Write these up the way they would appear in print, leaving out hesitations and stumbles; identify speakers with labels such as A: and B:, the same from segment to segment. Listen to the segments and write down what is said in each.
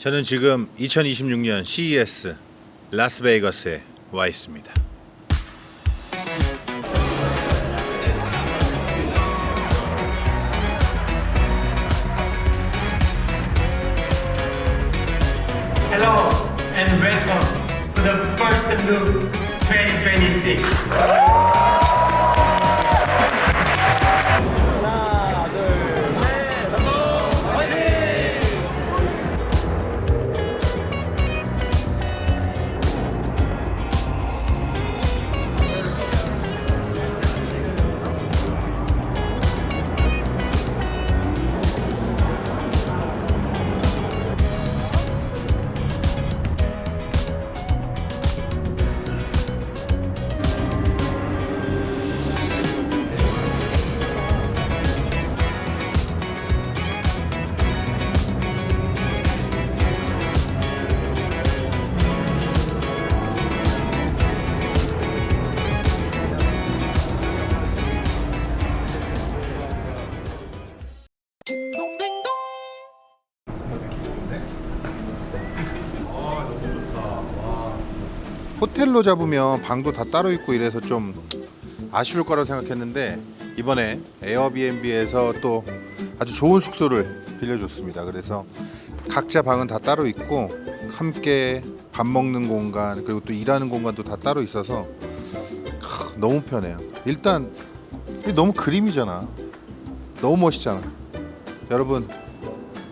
A: 저는 지금 2026년 CES 라스베이거스에 와 있습니다.
B: Hello and welcome to the first look 2026.
A: 호텔로 잡으면 방도 다 따로 있고 이래서 좀 아쉬울 거라고 생각했는데 이번에 에어비앤비에서 또 아주 좋은 숙소를 빌려줬습니다. 그래서 각자 방은 다 따로 있고 함께 밥 먹는 공간 그리고 또 일하는 공간도 다 따로 있어서 너무 편해요. 일단 너무 그림이잖아. 너무 멋있잖아. 여러분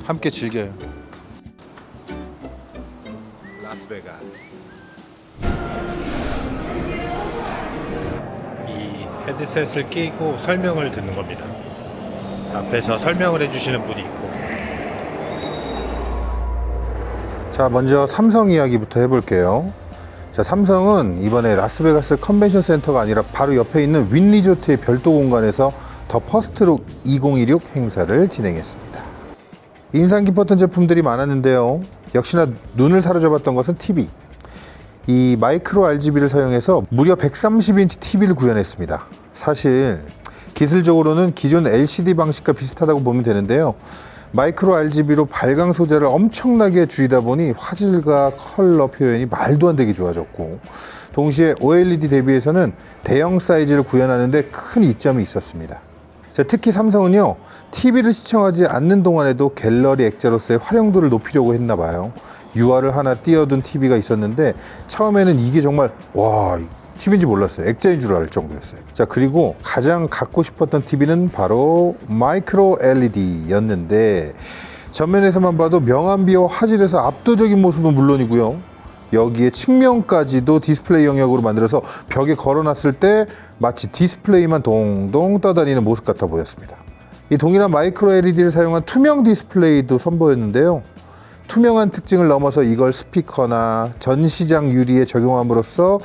A: 함께 즐겨요. 라스베가스. 이 헤드셋을 끼고 설명을 듣는 겁니다. 앞에서 설명을 해주시는 분이 있고. 자, 먼저 삼성 이야기부터 해볼게요. 자, 삼성은 이번에 라스베가스 컨벤션 센터가 아니라 바로 옆에 있는 윈 리조트의 별도 공간에서 더 퍼스트룩 2016 행사를 진행했습니다. 인상 깊었던 제품들이 많았는데요. 역시나 눈을 사로잡았던 것은 TV. 이 마이크로 RGB를 사용해서 무려 130인치 TV를 구현했습니다. 사실 기술적으로는 기존 LCD 방식과 비슷하다고 보면 되는데요. 마이크로 RGB로 발광 소재를 엄청나게 줄이다 보니 화질과 컬러 표현이 말도 안 되게 좋아졌고, 동시에 OLED 대비해서는 대형 사이즈를 구현하는데 큰 이점이 있었습니다. 자, 특히 삼성은요, TV를 시청하지 않는 동안에도 갤러리 액자로서의 활용도를 높이려고 했나 봐요. UR을 하나 띄워둔 TV가 있었는데 처음에는 이게 정말 와, TV인지 몰랐어요. 액자인 줄 알 정도였어요. 자, 그리고 가장 갖고 싶었던 TV는 바로 마이크로 LED였는데 전면에서만 봐도 명암비와 화질에서 압도적인 모습은 물론이고요, 여기에 측면까지도 디스플레이 영역으로 만들어서 벽에 걸어놨을 때 마치 디스플레이만 동동 떠다니는 모습 같아 보였습니다. 이 동일한 마이크로 LED를 사용한 투명 디스플레이도 선보였는데요. 투명한 특징을 넘어서 이걸 스피커나 전시장 유리에 적용함으로써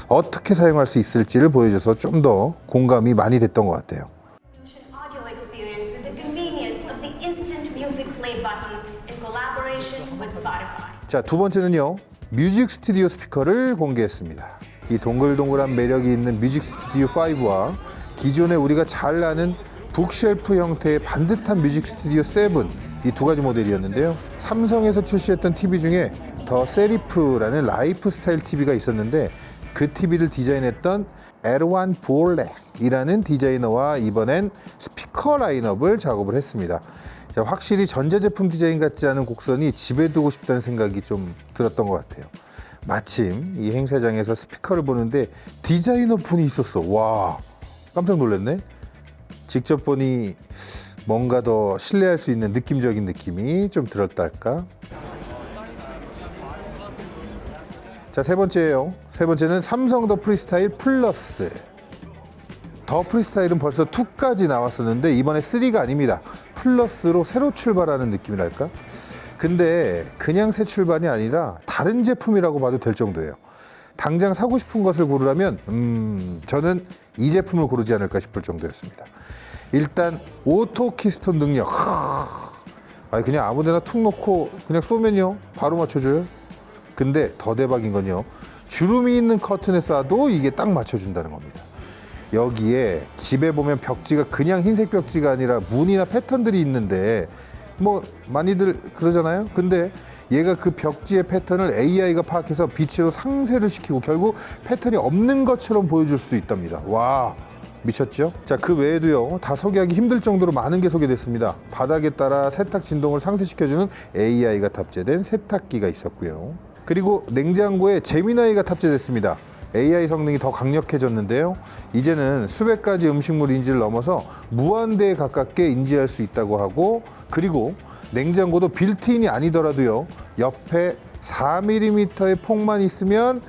A: 어떻게 사용할 수 있을지를 보여줘서 좀 더 공감이 많이 됐던 것 같아요.
C: Audio experience with the convenience of the instant music play button in collaboration with Spotify.
A: 자, 두 번째는요, 뮤직 스튜디오 스피커를 공개했습니다. 이 동글동글한 매력이 있는 뮤직 스튜디오 5와 기존에 우리가 잘 아는 북쉘프 형태의 반듯한 뮤직 스튜디오 7, 이 두 가지 모델이었는데요. 삼성에서 출시했던 TV 중에 더 세리프라는 라이프 스타일 TV가 있었는데 그 TV를 디자인했던 에르완 부올레이라는 디자이너와 이번엔 스피커 라인업을 작업을 했습니다. 자, 확실히 전자제품 디자인 같지 않은 곡선이 집에 두고 싶다는 생각이 좀 들었던 것 같아요. 마침 이 행사장에서 스피커를 보는데 디자이너 분이 있었어. 와, 깜짝 놀랐네. 직접 보니 뭔가 더 신뢰할 수 있는 느낌적인 느낌이 좀 들었다 할까. 자, 세 번째예요. 세 번째는 삼성 더 프리스타일 플러스. 더 프리스타일은 벌써 2까지 나왔었는데 이번에 3가 아닙니다. 플러스로 새로 출발하는 느낌이랄까. 근데 그냥 새 출발이 아니라 다른 제품이라고 봐도 될 정도예요. 당장 사고 싶은 것을 고르라면 저는 이 제품을 고르지 않을까 싶을 정도였습니다. 일단 오토 키스톤 능력. 아니, 그냥 아무데나 툭 놓고 그냥 쏘면요 바로 맞춰줘요. 근데 더 대박인 건요, 주름이 있는 커튼에 쏴도 이게 딱 맞춰준다는 겁니다. 여기에 집에 보면 벽지가 그냥 흰색 벽지가 아니라 무늬나 패턴들이 있는데 뭐 많이들 그러잖아요. 근데 얘가 그 벽지의 패턴을 AI가 파악해서 빛으로 상쇄를 시키고 결국 패턴이 없는 것처럼 보여줄 수도 있답니다. 와, 미쳤죠? 자, 그 외에도요, 다 소개하기 힘들 정도로 많은 게 소개됐습니다. 바닥에 따라 세탁 진동을 상쇄시켜주는 AI가 탑재된 세탁기가 있었고요. 그리고 냉장고에 제미나이가 탑재됐습니다. AI 성능이 더 강력해졌는데요. 이제는 수백 가지 음식물 인지를 넘어서 무한대에 가깝게 인지할 수 있다고 하고, 그리고 냉장고도 빌트인이 아니더라도요, 옆에 4mm의 폭만 있으면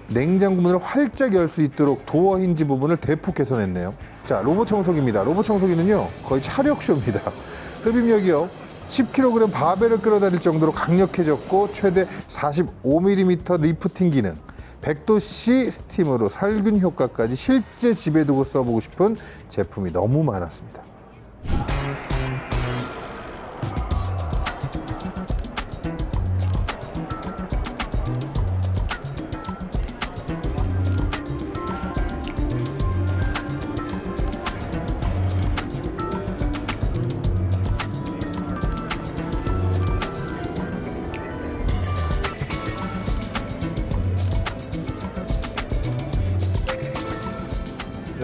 A: 냉장고 문을 활짝 열 수 있도록 도어 힌지 부분을 대폭 개선했네요. 자, 로봇 청소기입니다. 로봇 청소기는요, 거의 차력쇼입니다. 흡입력이요, 10kg 바벨을 끌어다닐 정도로 강력해졌고, 최대 45mm 리프팅 기능, 100도씨 스팀으로 살균 효과까지 실제 집에 두고 써보고 싶은 제품이 너무 많았습니다.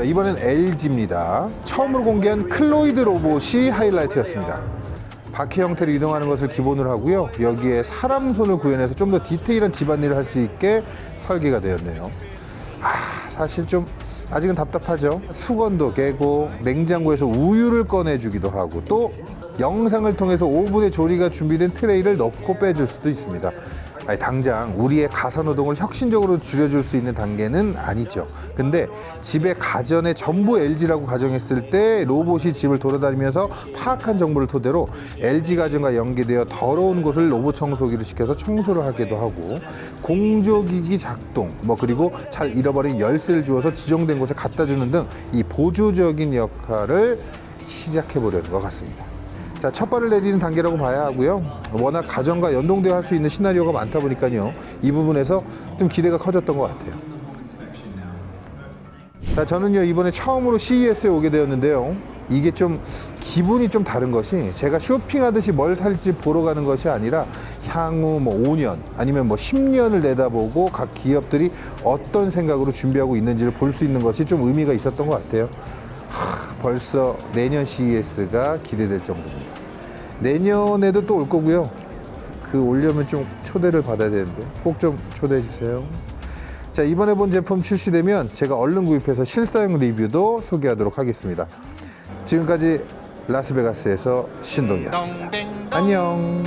A: 이번엔 LG입니다. 처음으로 공개한 클로이드 로봇이 하이라이트였습니다. 바퀴 형태로 이동하는 것을 기본으로 하고요. 여기에 사람 손을 구현해서 좀 더 디테일한 집안일을 할 수 있게 설계가 되었네요. 사실 좀 아직은 답답하죠. 수건도 개고 냉장고에서 우유를 꺼내주기도 하고, 또 영상을 통해서 오븐에 조리가 준비된 트레이를 넣고 빼줄 수도 있습니다. 당장 우리의 가사노동을 혁신적으로 줄여줄 수 있는 단계는 아니죠. 근데 집의 가전의 전부 LG라고 가정했을 때 로봇이 집을 돌아다니면서 파악한 정보를 토대로 LG 가전과 연계되어 더러운 곳을 로봇 청소기를 시켜서 청소를 하기도 하고, 공조기기 작동, 그리고 잘 잃어버린 열쇠를 주어서 지정된 곳에 갖다 주는 등 이 보조적인 역할을 시작해 보려는 것 같습니다. 자, 첫 발을 내디는 단계라고 봐야 하고요. 워낙 가정과 연동되어 할 수 있는 시나리오가 많다 보니까요, 이 부분에서 좀 기대가 커졌던 것 같아요. 자, 저는요, 이번에 처음으로 CES에 오게 되었는데요. 이게 좀 기분이 좀 다른 것이, 제가 쇼핑하듯이 뭘 살지 보러 가는 것이 아니라 향후 5년 아니면 10년을 내다보고 각 기업들이 어떤 생각으로 준비하고 있는지를 볼 수 있는 것이 좀 의미가 있었던 것 같아요. 벌써 내년 CES가 기대될 정도입니다. 내년에도 또 올 거고요. 그 오려면 좀 초대를 받아야 되는데 꼭 좀 초대해 주세요. 자, 이번에 본 제품 출시되면 제가 얼른 구입해서 실사용 리뷰도 소개하도록 하겠습니다. 지금까지 라스베가스에서 신동이었습니다. 안녕.